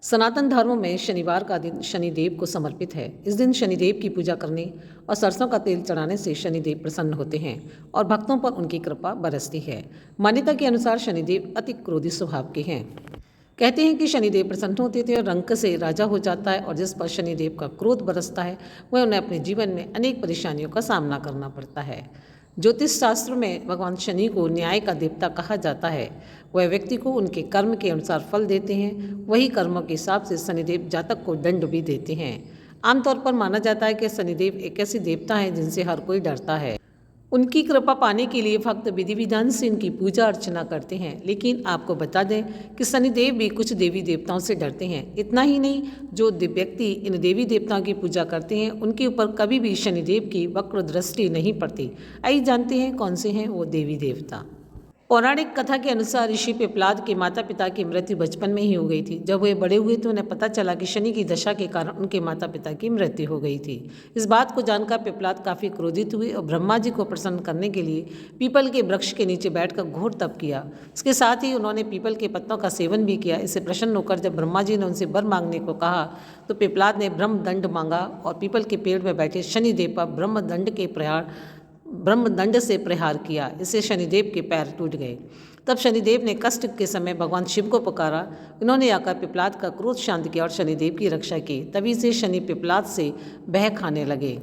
सनातन धर्म में शनिवार का दिन शनिदेव को समर्पित है। इस दिन शनिदेव की पूजा करने और सरसों का तेल चढ़ाने से शनिदेव प्रसन्न होते हैं और भक्तों पर उनकी कृपा बरसती है। मान्यता के अनुसार शनिदेव अति क्रोधी स्वभाव के हैं। कहते हैं कि शनिदेव प्रसन्न होते थे और रंक से राजा हो जाता है और जिस पर शनिदेव का क्रोध बरसता है वह उन्हें अपने जीवन में अनेक परेशानियों का सामना करना पड़ता है। ज्योतिष शास्त्र में भगवान शनि को न्याय का देवता कहा जाता है। वह व्यक्ति को उनके कर्म के अनुसार फल देते हैं। वही कर्मों के हिसाब से शनिदेव जातक को दंड भी देते हैं। आमतौर पर माना जाता है कि शनिदेव एक ऐसे देवता हैं जिनसे हर कोई डरता है। उनकी कृपा पाने के लिए भक्त विधि विधान से उनकी पूजा अर्चना करते हैं। लेकिन आपको बता दें कि शनिदेव भी कुछ देवी देवताओं से डरते हैं। इतना ही नहीं, जो व्यक्ति इन देवी देवताओं की पूजा करते हैं उनके ऊपर कभी भी शनिदेव की वक्र दृष्टि नहीं पड़ती। आइए जानते हैं कौन से हैं वो देवी देवता। पौराणिक कथा के अनुसार ऋषि पिपलाद के माता पिता की मृत्यु बचपन में ही हो गई थी। जब वे बड़े हुए तो उन्हें पता चला कि शनि की दशा के कारण उनके माता पिता की मृत्यु हो गई थी। इस बात को जानकर पिपलाद काफ़ी क्रोधित हुए और ब्रह्मा जी को प्रसन्न करने के लिए पीपल के वृक्ष के नीचे बैठकर घोर तप किया। इसके साथ ही उन्होंने पीपल के पत्तों का सेवन भी किया। इससे प्रसन्न होकर जब ब्रह्मा जी ने उनसे वर मांगने को कहा तो पिपलाद ने ब्रह्मदंड मांगा और पीपल के पेड़ में बैठे शनिदेव पर ब्रह्मदंड से प्रहार किया। इससे शनिदेव के पैर टूट गए। तब शनिदेव ने कष्ट के समय भगवान शिव को पुकारा। इन्होंने आकर पिपलाद का क्रोध शांत किया और शनिदेव की रक्षा की। तभी से शनि पिपलाद से भय खाने लगे।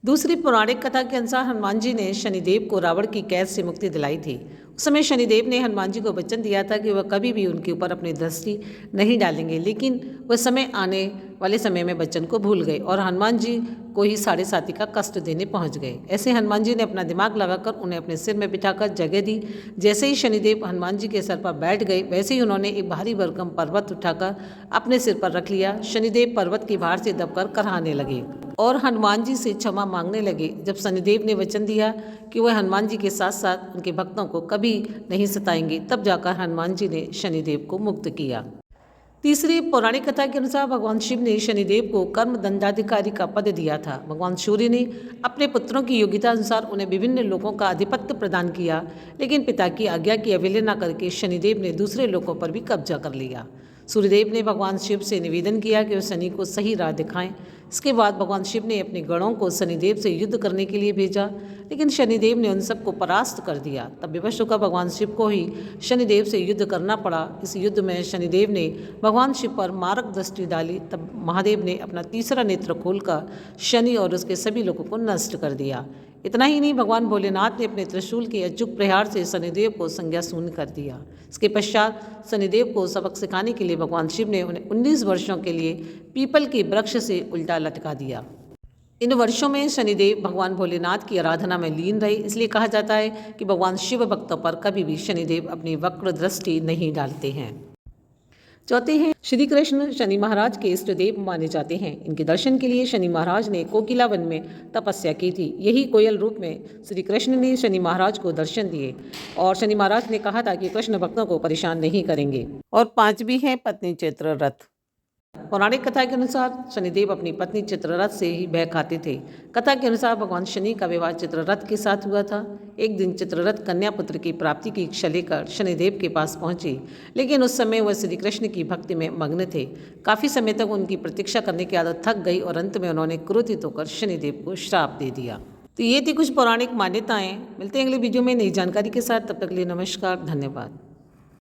दूसरी पौराणिक कथा के अनुसार हनुमान जी ने शनिदेव को रावण की कैद से मुक्ति दिलाई थी। उस समय शनिदेव ने हनुमान जी को वचन दिया था कि वह कभी भी उनके ऊपर अपनी दृष्टि नहीं डालेंगे, लेकिन वह समय आने वाले समय में वचन को भूल गए और हनुमान जी को ही साढ़े साथी का कष्ट देने पहुंच गए। ऐसे हनुमान जी ने अपना दिमाग लगाकर उन्हें अपने सिर में बिठाकर जगह दी। जैसे ही शनिदेव हनुमान जी के सर पर बैठ गए वैसे ही उन्होंने एक भारी भरकम पर्वत उठाकर अपने सिर पर रख लिया। शनिदेव पर्वत की भार से दबकर कराहने लगे और हनुमान जी से क्षमा मांगने लगे। जब शनिदेव ने वचन दिया कि वह हनुमान जी के साथ साथ उनके भक्तों को कभी नहीं सताएंगे, तब जाकर हनुमान जी ने शनिदेव को मुक्त किया। तीसरी पौराणिक कथा के अनुसार भगवान शिव ने शनिदेव को कर्म दंडाधिकारी का पद दिया था। भगवान सूर्य ने अपने पुत्रों की योग्यता अनुसार उन्हें विभिन्न लोकों का आधिपत्य प्रदान किया, लेकिन पिता की आज्ञा की अवहेलना करके शनिदेव ने दूसरे लोकों पर भी कब्जा कर लिया। सूर्यदेव ने भगवान शिव से निवेदन किया कि वे शनि को सही राह दिखाएं। इसके बाद भगवान शिव ने अपने गणों को शनिदेव से युद्ध करने के लिए भेजा, लेकिन शनिदेव ने उन सबको परास्त कर दिया। तब विवश होकर भगवान शिव को ही शनिदेव से युद्ध करना पड़ा। इस युद्ध में शनिदेव ने भगवान शिव पर मारक दृष्टि डाली। तब महादेव ने अपना तीसरा नेत्र खोलकर शनि और उसके सभी लोगों को नष्ट कर दिया। इतना ही नहीं, भगवान भोलेनाथ ने अपने त्रिशूल के अचूक प्रहार से शनिदेव को संज्ञा शून्य कर दिया। इसके पश्चात शनिदेव को सबक सिखाने के लिए भगवान शिव ने उन्हें 19 वर्षों के लिए पीपल के वृक्ष से उल्टा लटका दिया। इन वर्षों में शनिदेव भगवान भोलेनाथ की आराधना में लीन रहे। इसलिए कहा जाता है कि भगवान शिव भक्तों पर कभी भी शनिदेव अपनी वक्र दृष्टि नहीं डालते हैं। चौथे हैं श्री कृष्ण। शनि महाराज के इष्ट देव माने जाते हैं। इनके दर्शन के लिए शनि महाराज ने कोकिला वन में तपस्या की थी। यही कोयल रूप में श्री कृष्ण ने शनि महाराज को दर्शन दिए और शनि महाराज ने कहा था कि कृष्ण भक्तों को परेशान नहीं करेंगे। और पांचवी है पत्नी चित्ररथ। पौराणिक कथा के अनुसार शनिदेव अपनी पत्नी चित्ररथ से ही भय खाते थे। कथा के अनुसार भगवान शनि का विवाह चित्ररथ के साथ हुआ था। एक दिन चित्ररथ कन्या पुत्र की प्राप्ति की इच्छा लेकर शनिदेव के पास पहुंची, लेकिन उस समय वह श्री कृष्ण की भक्ति में मग्न थे। काफ़ी समय तक उनकी प्रतीक्षा करने की आदत थक गई और अंत में उन्होंने क्रोधित होकर शनिदेव को श्राप दे दिया। तो ये थी कुछ पौराणिक मान्यताएं। मिलते हैं अगले वीडियो में नई जानकारी के साथ। तब तक के लिए नमस्कार, धन्यवाद।